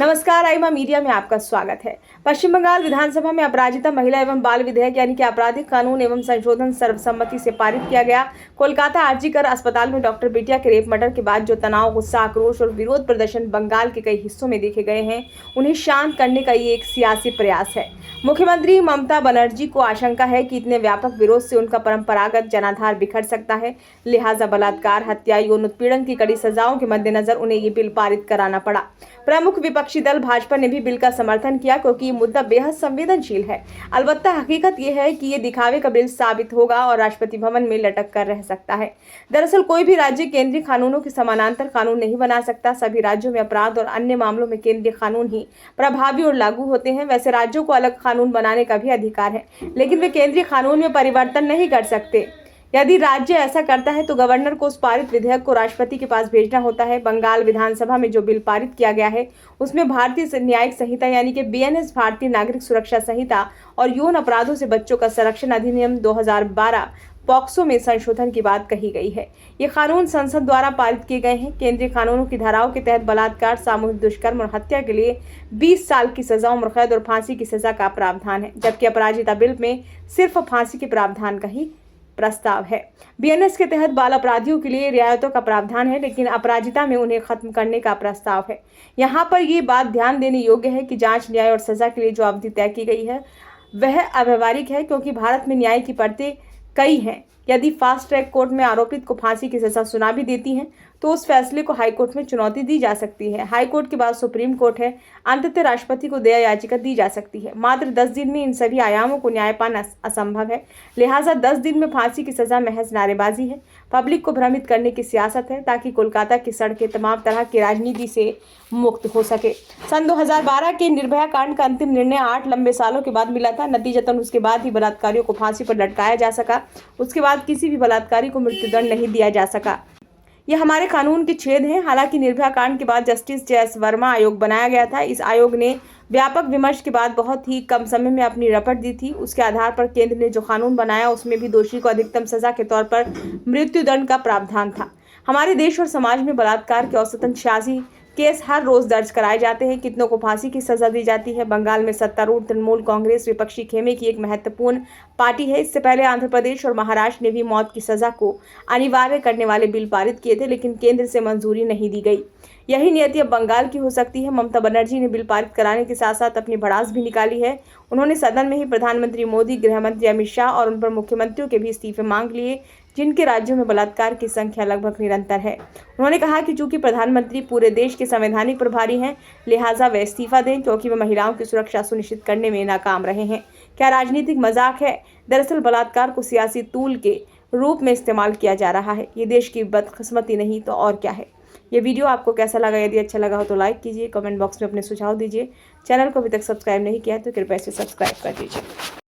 नमस्कार, आइमा मीडिया में आपका स्वागत है। पश्चिम बंगाल विधानसभा में अपराजिता महिला एवं बाल विधेयक यानी कि आपराधिक कानून एवं संशोधन सर्वसम्मति से पारित किया गया। कोलकाता आरजीकर अस्पताल में डॉक्टर बिटिया के रेप मर्डर के बाद जो तनाव, गुस्सा, आक्रोश और विरोध प्रदर्शन बंगाल के कई हिस्सों में देखे गए हैं, उन्हें शांत करने का ये एक सियासी प्रयास है। मुख्यमंत्री ममता बनर्जी को आशंका है कि इतने व्यापक विरोध से उनका परंपरागत जनाधार बिखर सकता है, लिहाजा बलात्कार, हत्या, यौन उत्पीड़न की कड़ी सजाओं के मद्देनजर उन्हें ये बिल पारित कराना पड़ा। प्रमुख विपक्षी दल भाजपा ने भी बिल का समर्थन किया क्योंकि ये मुद्दा बेहद संवेदनशील है। अलबत्ता हकीकत यह है कि ये दिखावे का बिल साबित होगा और राष्ट्रपति भवन में लटक कर रह सकता है। दरअसल कोई भी राज्य केंद्रीय कानूनों के समानांतर कानून नहीं बना सकता। सभी राज्यों में अपराध और अन्य मामलों में केंद्रीय कानून ही प्रभावी और लागू होते हैं। वैसे राज्यों को अलग कानून बनाने का भी अधिकार है, लेकिन वे केंद्रीय कानून में परिवर्तन नहीं कर सकते। यदि राज्य ऐसा करता है तो गवर्नर को उस पारित विधेयक को राष्ट्रपति के पास भेजना होता है। बंगाल विधानसभा में जो बिल पारित किया गया है उसमें भारतीय न्यायिक संहिता यानी कि बीएनएस, भारतीय नागरिक सुरक्षा संहिता और यौन अपराधों से बच्चों का संरक्षण अधिनियम 2012 पॉक्सो में संशोधन की बात कही गई है। ये कानून संसद द्वारा पारित किए गए हैं। केंद्रीय कानूनों की धाराओं के तहत बलात्कार, सामूहिक दुष्कर्म और हत्या के लिए 20 साल की सजा, उम्र कैद और फांसी की सजा का प्रावधान है, जबकि अपराजिता बिल में सिर्फ फांसी के प्रावधान का ही प्रस्ताव है। बीएनएस के तहत बाल अपराधियों के लिए रियायतों का प्रावधान है, लेकिन अपराजिता में उन्हें खत्म करने का प्रस्ताव है। यहाँ पर ये बात ध्यान देने योग्य है कि जांच, न्याय और सजा के लिए जो अवधि तय की गई है वह अव्यवहारिक है, क्योंकि भारत में न्याय की परतें कई हैं। यदि फास्ट ट्रैक कोर्ट में आरोपित को फांसी की सजा सुना भी देती हैं तो उस फैसले को हाईकोर्ट में चुनौती दी जा सकती है। हाईकोर्ट के बाद सुप्रीम कोर्ट है। अंततः राष्ट्रपति को दया याचिका दी जा सकती है। मात्र 10 दिन में इन सभी आयामों को न्याय पाना असंभव है, लिहाजा 10 दिन में फांसी की सजा महज नारेबाजी है, पब्लिक को भ्रमित करने की सियासत है, ताकि कोलकाता की सड़कें तमाम तरह की राजनीति से मुक्त हो सके। सन 2012 के निर्भया कांड का अंतिम निर्णय 8 लंबे सालों के बाद मिला था। नतीजतन उसके बाद ही बलात्कारियों को फांसी पर लटकाया जा सका। उसके बाद किसी भी बलात्कारी को मृत्युदंड नहीं दिया जा सका। ये हमारे कानून के छेद हैं। हालांकि निर्भया कांड के बाद जस्टिस जयस वर्मा आयोग बनाया गया था। इस आयोग ने व्यापक विमर्श के बाद बहुत ही कम समय में अपनी रपट दी थी। उसके आधार पर केंद्र ने जो कानून बनाया उसमें भी दोषी को अधिकतम सजा के तौर पर मृत्युदंड का प्रावधान था। हमारे देश और समाज में बलात्कार के औसतन 86 केस हर रोज दर्ज कराए जाते हैं। कितनों को फांसी की सजा दी जाती है। बंगाल में सत्तारूढ़ तृणमूल कांग्रेस विपक्षी खेमे की एक महत्वपूर्ण पार्टी है। इससे पहले आंध्र प्रदेश और महाराष्ट्र ने भी मौत की सजा को अनिवार्य करने वाले बिल पारित किए थे, लेकिन केंद्र से मंजूरी नहीं दी गई। यही नियति अब बंगाल की हो सकती है। ममता बनर्जी ने बिल पारित कराने के साथ साथ अपनी भड़ास भी निकाली है। उन्होंने सदन में ही प्रधानमंत्री मोदी, गृह मंत्री अमित शाह और उन पर मुख्यमंत्रियों के भी इस्तीफे मांग लिए, जिनके राज्यों में बलात्कार की संख्या लगभग निरंतर है। उन्होंने कहा कि चूंकि प्रधानमंत्री पूरे देश के संवैधानिक प्रभारी हैं, लिहाजा वे इस्तीफा दें, क्योंकि वे महिलाओं की सुरक्षा सुनिश्चित करने में नाकाम रहे हैं। क्या राजनीतिक मजाक है? दरअसल बलात्कार को सियासी टूल के रूप में इस्तेमाल किया जा रहा है। ये देश की बदकिस्मती नहीं तो और क्या है। ये वीडियो आपको कैसा लगा? यदि अच्छा लगा हो तो लाइक कीजिए, कमेंट बॉक्स में अपने सुझाव दीजिए। चैनल को अभी तक सब्सक्राइब नहीं किया है तो कृपया इसे सब्सक्राइब कर दीजिए।